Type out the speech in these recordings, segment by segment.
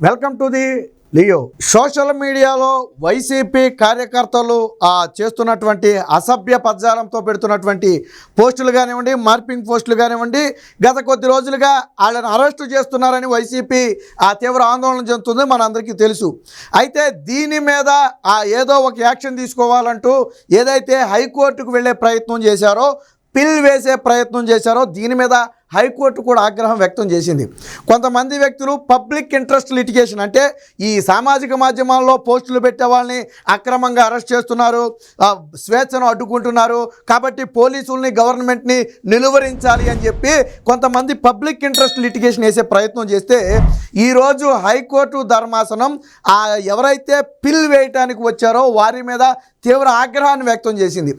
Welcome to the Leo. Social మీడియాలో YCP కార్యకర్తలు చేస్తున్నటువంటి అసభ్య పదజాలంతో పెడుతున్నటువంటి పోస్టులు కానివ్వండి, మార్పింగ్ పోస్టులు కానివ్వండి, గత కొద్ది రోజులుగా వాళ్ళని అరెస్టు చేస్తున్నారని వైసీపీ తీవ్ర ఆందోళన చెందుతుంది, మనందరికీ తెలుసు. అయితే దీని మీద ఏదో ఒక యాక్షన్ తీసుకోవాలంటూ ఏదైతే హైకోర్టుకు వెళ్ళే ప్రయత్నం చేశారో, పిల్ వేసే ప్రయత్నం చేశారో, దీని మీద హైకోర్టు కూడా ఆగ్రహం వ్యక్తం చేసింది. కొంతమంది వ్యక్తులు పబ్లిక్ ఇంట్రెస్ట్ లిటిగేషన్ అంటే ఈ సామాజిక మాధ్యమాల్లో పోస్టులు పెట్టే వాళ్ళని అక్రమంగా అరెస్ట్ చేస్తున్నారు, స్వేచ్ఛను అడ్డుకుంటున్నారు, కాబట్టి పోలీసుల్ని గవర్నమెంట్ని నిలువరించాలి అని చెప్పి కొంతమంది పబ్లిక్ ఇంట్రెస్ట్ లిటిగేషన్ వేసే ప్రయత్నం చేస్తే ఈరోజు హైకోర్టు ధర్మాసనం ఎవరైతే పిల్ వేయటానికి వచ్చారో వారి మీద తీవ్ర ఆగ్రహాన్ని వ్యక్తం చేసింది.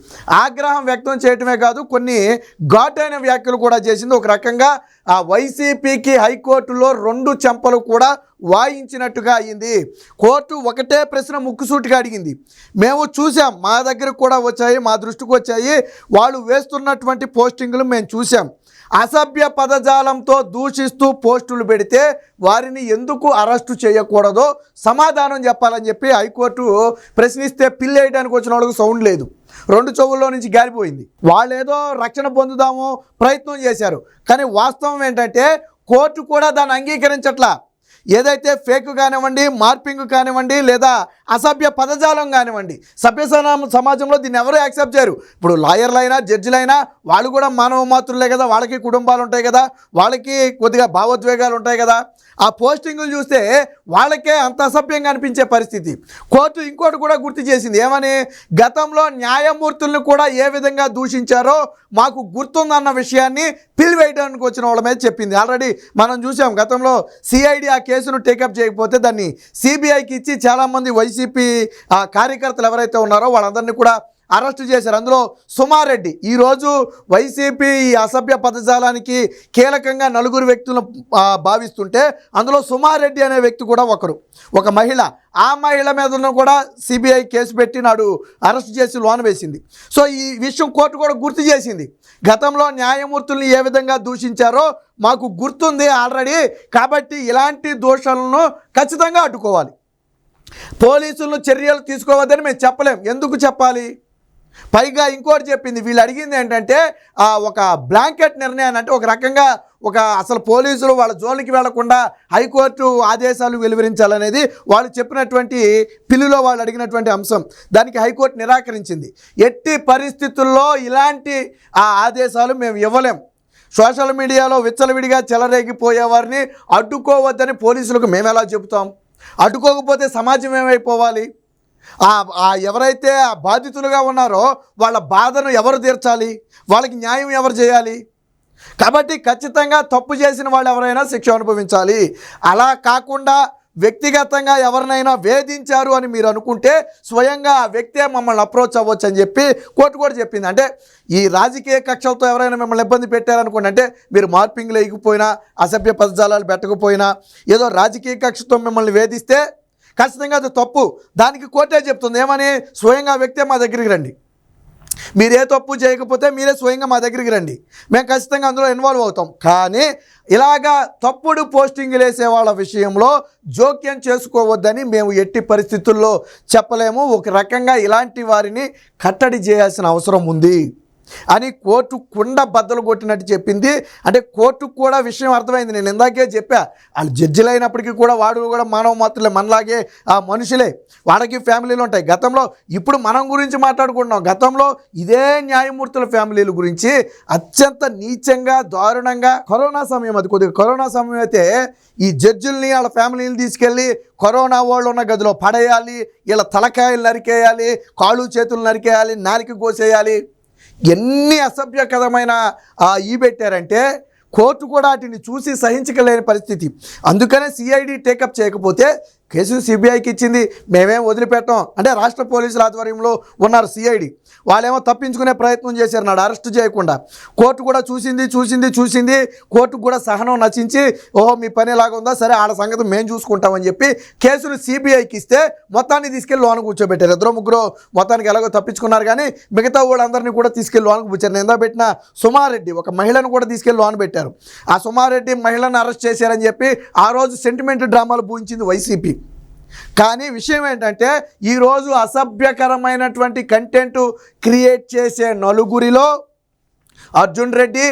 ఆగ్రహం వ్యక్తం చేయటమే కాదు, కొన్ని ఘాటైన వ్యాఖ్యలు కూడా చేసింది. ఒక రకంగా వైసీపీకి హైకోర్టులో 2 చెంపలు కూడా వాయించినట్టుగా అయింది. కోర్టు ఒకటే ప్రశ్న ముక్కుసూటిగా అడిగింది. మేము చూసాం, మా దగ్గరకు కూడా వచ్చాయి, మా దృష్టికి వచ్చాయి, వాళ్ళు వేస్తున్నటువంటి పోస్టింగ్లు మేము చూసాం. అసభ్య పదజాలంతో దూషిస్తూ పోస్టులు పెడితే వారిని ఎందుకు అరెస్టు చేయకూడదో సమాధానం చెప్పాలని చెప్పి హైకోర్టు ప్రశ్నిస్తే పిల్ వేయడానికి వచ్చిన వాళ్ళకు సౌండ్ లేదు, 2 చెవుల్లో నుంచి గాలిపోయింది. వాళ్ళు ఏదో రక్షణ పొందుదాము ప్రయత్నం చేశారు, కానీ వాస్తవం ఏంటంటే కోర్టు కూడా దాన్ని అంగీకరించట్లా. ఏదైతే ఫేక్ కానివ్వండి, మార్పింగ్ కానివ్వండి, లేదా అసభ్య పదజాలం కానివ్వండి, సభ్య సమాజంలో దీన్ని ఎవరు యాక్సెప్ట్ చేయరు. ఇప్పుడు లాయర్లైనా జడ్జిలైనా వాళ్ళు కూడా మానవ మాతృలే కదా, వాళ్ళకి కుటుంబాలు ఉంటాయి కదా, వాళ్ళకి కొద్దిగా భావోద్వేగాలు ఉంటాయి కదా. ఆ పోస్టింగులు చూస్తే వాళ్ళకే అంత అసభ్యంగా అనిపించే పరిస్థితి. కోర్టు ఇంకోటి కూడా గుర్తు చేసింది. ఏమని? గతంలో న్యాయమూర్తులను కూడా ఏ విధంగా దూషించారో మాకు గుర్తుందన్న విషయాన్ని పిల్ వేయడానికి వచ్చిన వాళ్ళ మీద చెప్పింది. ఆల్రెడీ మనం చూసాం, గతంలో సిఐడి ఆ కేసును టేకప్ చేయకపోతే దాన్ని సిబిఐకి ఇచ్చి చాలామంది వైసీపీ కార్యకర్తలు ఎవరైతే ఉన్నారో వాళ్ళందరినీ కూడా అరెస్టు చేశారు. అందులో సుమారెడ్డి ఈరోజు వైసీపీ ఈ అసభ్య పదజాలానికి కీలకంగా 4 వ్యక్తులను భావిస్తుంటే అందులో సుమారెడ్డి అనే వ్యక్తి కూడా ఒక మహిళ. ఆ మహిళ మీద కూడా సిబిఐ కేసు పెట్టి నాడు అరెస్ట్ చేసి లోన్ వేసింది. సో ఈ విషయం కోర్టు కూడా గుర్తు చేసింది. గతంలో న్యాయమూర్తుల్ని ఏ విధంగా దూషించారో మాకు గుర్తుంది ఆల్రెడీ, కాబట్టి ఇలాంటి దోషాలను ఖచ్చితంగా అడ్డుకోవాలి. పోలీసులను చర్యలు తీసుకోవద్దని మేము చెప్పలేం. ఎందుకు చెప్పాలి? పైగా ఇంకోటి చెప్పింది, వీళ్ళు అడిగింది ఏంటంటే ఒక బ్లాంకెట్ నిర్ణయాన్ని, అంటే ఒక రకంగా అసలు పోలీసులు వాళ్ళ జోలికి వెళ్లకుండా హైకోర్టు ఆదేశాలు వెలువరించాలనేది వాళ్ళు చెప్పినటువంటి పిల్లులో వాళ్ళు అడిగినటువంటి అంశం. దానికి హైకోర్టు నిరాకరించింది. ఎట్టి పరిస్థితుల్లో ఇలాంటి ఆదేశాలు మేము ఇవ్వలేం. సోషల్ మీడియాలో విచ్చలవిడిగా చెలరేగిపోయే వారిని అడ్డుకోవద్దని పోలీసులకు మేము ఎలా చెబుతాం? అడ్డుకోకపోతే సమాజం ఏమైపోవాలి? ఎవరైతే బాధితులుగా ఉన్నారో వాళ్ళ బాధను ఎవరు తీర్చాలి? వాళ్ళకి న్యాయం ఎవరు చేయాలి? కాబట్టి ఖచ్చితంగా తప్పు చేసిన వాళ్ళు ఎవరైనా శిక్ష అనుభవించాలి. అలా కాకుండా వ్యక్తిగతంగా ఎవరినైనా వేధించారు అని మీరు అనుకుంటే స్వయంగా ఆ వ్యక్తే మమ్మల్ని అప్రోచ్ అవ్వచ్చు అని చెప్పి కోర్టు కూడా చెప్పింది. అంటే ఈ రాజకీయ కక్షలతో ఎవరైనా మిమ్మల్ని ఇబ్బంది పెట్టారనుకోండి, అంటే మీరు మార్పింగ్లు వేయకపోయినా, అసభ్య పదజాలాలు పెట్టకపోయినా, ఏదో రాజకీయ కక్షతో మిమ్మల్ని వేధిస్తే ఖచ్చితంగా అది తప్పు. దానికి కోర్టే చెప్తుంది. ఏమని? స్వయంగా వ్యక్తే మా దగ్గరికి రండి, మీరే తప్పు చేయకపోతే మీరే స్వయంగా మా దగ్గరికి రండి, మేము ఖచ్చితంగా అందులో ఇన్వాల్వ్ అవుతాం. కానీ ఇలాగా తప్పుడు పోస్టింగ్లు వేసే వాళ్ళ విషయంలో జోక్యం చేసుకోవద్దని మేము ఎట్టి పరిస్థితుల్లో చెప్పలేము. ఒక రకంగా ఇలాంటి వారిని కట్టడి చేయాల్సిన అవసరం ఉంది అని కోర్టు కుండ బద్దలు కొట్టినట్టు చెప్పింది. అంటే కోర్టుకు కూడా విషయం అర్థమైంది. నేను ఇందాకే చెప్పా, వాళ్ళు జడ్జిలు అయినప్పటికీ కూడా వాడు కూడా మానవ మాత్రలే, మనలాగే మనుషులే, వాళ్ళకి ఫ్యామిలీలు ఉంటాయి. గతంలో, ఇప్పుడు మనం గురించి మాట్లాడుకుంటున్నాం, గతంలో ఇదే న్యాయమూర్తుల ఫ్యామిలీల గురించి అత్యంత నీచంగా, దారుణంగా కరోనా సమయం, అది కొద్దిగా కరోనా సమయం అయితే ఈ జడ్జిల్ని వాళ్ళ ఫ్యామిలీని తీసుకెళ్ళి కరోనా వాళ్ళు ఉన్న గదిలో పడేయాలి, వీళ్ళ తలకాయలు నరికేయాలి, కాళ్ళు చేతులు నరికేయాలి, నాలిక కోసేయాలి, ఎన్ని అసభ్యకరమైన పెట్టారంటే కోర్టు కూడా వాటిని చూసి సహించలేని పరిస్థితి. అందుకనే సిఐడి టేకప్ చేయకపోతే కేసును సిబిఐకి ఇచ్చింది, మేమేం వదిలిపెట్టాం అంటే రాష్ట్ర పోలీసుల ఆధ్వర్యంలో ఉన్నారు సిఐడి, వాళ్ళేమో తప్పించుకునే ప్రయత్నం చేశారు నాడు అరెస్ట్ చేయకుండా. కోర్టు కూడా చూసింది, కోర్టుకు కూడా సహనం నచించి ఓహో మీ పని ఎలాగా ఉందా, సరే ఆడ సంగతి మేము చూసుకుంటామని చెప్పి కేసును సిబిఐకి ఇస్తే మొత్తాన్ని తీసుకెళ్ళి లోన కూర్చోబెట్టారు. ఇద్దరు ముగ్గురు మొత్తానికి ఎలాగో తప్పించుకున్నారు, కానీ మిగతా వాళ్ళందరినీ కూడా తీసుకెళ్ళి లోనకు కూర్చారు. నిందా పెట్టిన సుమారెడ్డి ఒక మహిళను కూడా తీసుకెళ్ళి లోన పెట్టారు. ఆ సుమారెడ్డి మహిళను అరెస్ట్ చేశారని చెప్పి ఆ రోజు సెంటిమెంట్ డ్రామాలు పూయించింది వైసీపీ. కానీ విషయం ఏంటంటే ఈరోజు అసభ్యకరమైనటువంటి కంటెంట్ క్రియేట్ చేసే నలుగురిలో అర్జున్ రెడ్డి,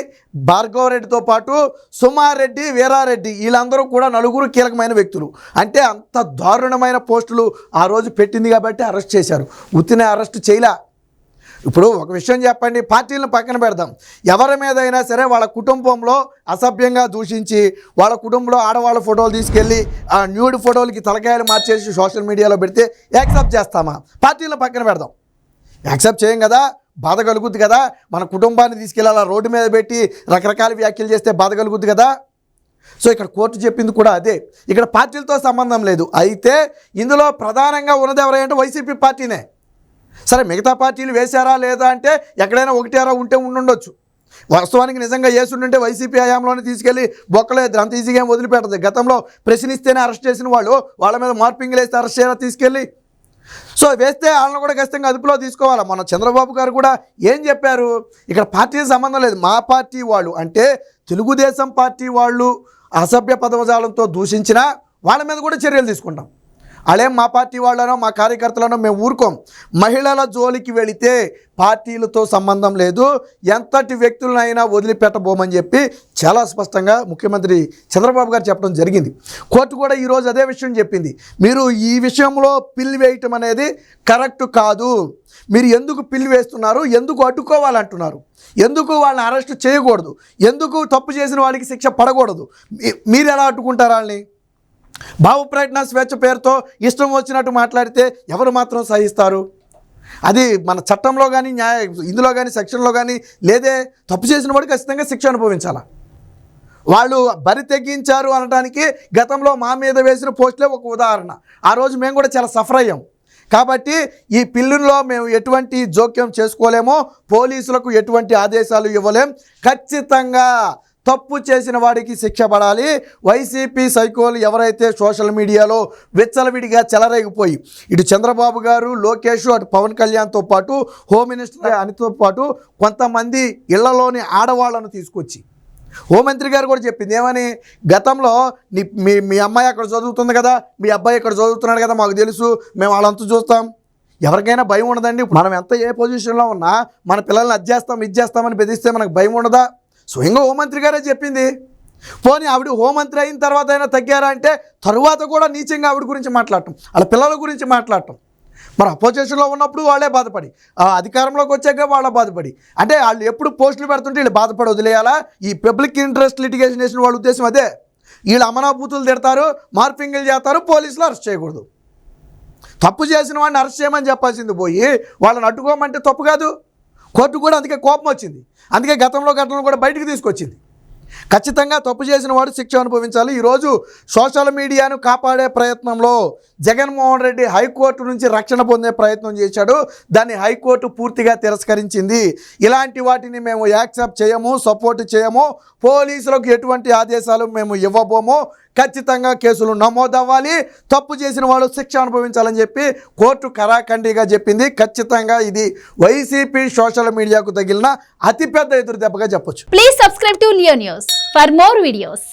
భార్గవ్ రెడ్డితో పాటు సుమారెడ్డి, వీరారెడ్డి వీళ్ళందరూ కూడా నలుగురు కీలకమైన వ్యక్తులు. అంటే అంత దారుణమైన పోస్టులు ఆ రోజు పెట్టింది కాబట్టి అరెస్ట్ చేశారు, ఉత్తినే అరెస్ట్ చేయలే. ఇప్పుడు ఒక విషయం చెప్పండి, పార్టీలను పక్కన పెడదాం, ఎవరి మీద అయినా సరే వాళ్ళ కుటుంబంలో అసభ్యంగా దూషించి వాళ్ళ కుటుంబంలో ఆడవాళ్ళ ఫోటోలు తీసుకెళ్ళి ఆ న్యూడ్ ఫోటోలకి తలకాయలు మార్చేసి సోషల్ మీడియాలో పెడితే యాక్సెప్ట్ చేస్తామా? పార్టీలను పక్కన పెడదాం, యాక్సెప్ట్ చేయం కదా, బాధ కలుగుద్ది కదా. మన కుటుంబాన్ని తీసుకెళ్ళి అలా రోడ్డు మీద పెట్టి రకరకాల వ్యాఖ్యలు చేస్తే బాధ కలుగుద్ది కదా. సో ఇక్కడ కోర్టు చెప్పింది కూడా అదే, ఇక్కడ పార్టీలతో సంబంధం లేదు. అయితే ఇందులో ప్రధానంగా ఉన్నది ఎవరంటే వైసీపీ పార్టీనే. సరే మిగతా పార్టీలు వేశారా లేదా అంటే ఎక్కడైనా ఒకటి అరా ఉంటే ఉండొచ్చు. వాస్తవానికి నిజంగా వేసుంటే వైసీపీ హయాంలోనే తీసుకెళ్ళి బొక్కలేదు, అంత ఈజీగా ఏం వదిలిపెట్టదు. గతంలో ప్రశ్నిస్తేనే అరెస్ట్ చేసిన వాళ్ళు వాళ్ళ మీద మార్పింగ్లు వేస్తే అరెస్ట్ చేయాలా తీసుకెళ్ళి? సో వేస్తే వాళ్ళని కూడా ఖచ్చితంగా అదుపులో తీసుకోవాలా. మన చంద్రబాబు గారు కూడా ఏం చెప్పారు, ఇక్కడ పార్టీకి సంబంధం లేదు, మా పార్టీ వాళ్ళు అంటే తెలుగుదేశం పార్టీ వాళ్ళు అసభ్య పదజాలంతో దూషించినా వాళ్ళ మీద కూడా చర్యలు తీసుకుంటాం. అలేం మా పార్టీ వాళ్ళనో మా కార్యకర్తలనో మేము ఊరుకోం. మహిళల జోలికి వెళితే పార్టీలతో సంబంధం లేదు, ఎంతటి వ్యక్తులనైనా వదిలిపెట్టబోమని చెప్పి చాలా స్పష్టంగా ముఖ్యమంత్రి చంద్రబాబు గారు చెప్పడం జరిగింది. కోర్టు కూడా ఈరోజు అదే విషయం చెప్పింది, మీరు ఈ విషయంలో పిల్లి వేయటం అనేది కరెక్ట్ కాదు, మీరు ఎందుకు పిల్లి వేస్తున్నారు, ఎందుకు అడ్డుకోవాలంటున్నారు, ఎందుకు వాళ్ళని అరెస్ట్ చేయకూడదు, ఎందుకు తప్పు చేసిన వాడికి శిక్ష పడకూడదు, మీరు ఎలా అడ్డుకుంటారు వాళ్ళని? భావ ప్రకటన స్వేచ్ఛ పేరుతో ఇష్టం వచ్చినట్టు మాట్లాడితే ఎవరు మాత్రం సహిస్తారు? అది మన చట్టంలో కానీ ఇందులో కానీ సెక్షన్లో కానీ లేదే. తప్పు చేసిన వాడు ఖచ్చితంగా శిక్ష అనుభవించాలి. వాళ్ళు బరి తెగించారు అనడానికి గతంలో మా మీద వేసిన పోస్టులే ఒక ఉదాహరణ. ఆ రోజు మేము కూడా చాలా సఫర్ అయ్యాం. కాబట్టి ఈ పిల్లుల్లో మేము ఎటువంటి జోక్యం చేసుకోలేము, పోలీసులకు ఎటువంటి ఆదేశాలు ఇవ్వలేం. ఖచ్చితంగా తప్పు చేసిన వాడికి శిక్ష పడాలి. వైసీపీ సైకోలు ఎవరైతే సోషల్ మీడియాలో విచ్చలవిడిగా చెలరేగిపోయి ఇటు చంద్రబాబు గారు, లోకేష్, అటు పవన్ కళ్యాణ్తో పాటు హోమ్ మినిస్టర్ అనితో పాటు కొంతమంది ఇళ్లలోని ఆడవాళ్లను తీసుకొచ్చి హోంమంత్రి గారు కూడా చెప్పింది ఏమని, గతంలో మీ అమ్మాయి అక్కడ చదువుతుంది కదా, మీ అబ్బాయి ఇక్కడ చదువుతున్నాడు కదా, మాకు తెలుసు, మేము వాళ్ళంతా చూస్తాం. ఎవరికైనా భయం ఉండదండి? మనం ఎంత ఏ పొజిషన్లో ఉన్నా మన పిల్లల్ని అది చేస్తాం ఇది చేస్తామని బెదిరిస్తే మనకు భయం ఉండదా? స్వయంగా హోంమంత్రి గారే చెప్పింది. పోనీ ఆవిడ హోంమంత్రి అయిన తర్వాత అయినా తగ్గారా అంటే తరువాత కూడా నీచంగా ఆవిడ గురించి మాట్లాడటం, వాళ్ళ పిల్లల గురించి మాట్లాడటం. మరి అపోజిషన్లో ఉన్నప్పుడు వాళ్ళే బాధపడి, అధికారంలోకి వచ్చాక వాళ్ళ బాధపడి, అంటే వాళ్ళు ఎప్పుడు పోస్టులు పెడుతుంటే వీళ్ళు బాధపడి వదిలేయాలా? ఈ పబ్లిక్ ఇంట్రెస్ట్ లిటిగేషన్ వేసిన వాళ్ళ ఉద్దేశం అదే. వీళ్ళు అమనాభూతులు తిడతారు, మార్పింగ్లు చేస్తారు, పోలీసులు అరెస్ట్ చేయకూడదు. తప్పు చేసిన వాడిని అరెస్ట్ చేయమని చెప్పాల్సింది పోయి వాళ్ళని అడ్డుకోమంటే తప్పు కాదు. కోర్టు కూడా అందుకే కోపం వచ్చింది, అందుకే ఘటనలు కూడా బయటకు తీసుకొచ్చింది. ఖచ్చితంగా తప్పు చేసిన వాడు శిక్ష అనుభవించాలి. ఈరోజు సోషల్ మీడియాను కాపాడే ప్రయత్నంలో జగన్మోహన్ రెడ్డి హైకోర్టు నుంచి రక్షణ పొందే ప్రయత్నం చేశాడు. దాన్ని హైకోర్టు పూర్తిగా తిరస్కరించింది. ఇలాంటి వాటిని మేము యాక్సెప్ట్ చేయము, సపోర్ట్ చేయము, పోలీసులకు ఎటువంటి ఆదేశాలు మేము ఇవ్వబోము, ఖచ్చితంగా కేసులు నమోదవ్వాలి, తప్పు చేసిన వాళ్ళు శిక్ష అనుభవించాలని చెప్పి కోర్టు కరాఖండిగా చెప్పింది. ఖచ్చితంగా ఇది వైసీపీ సోషల్ మీడియాకు తగిలిన అతిపెద్ద ఎదురు దెబ్బగా చెప్పొచ్చు. Please subscribe to Leo news for more videos.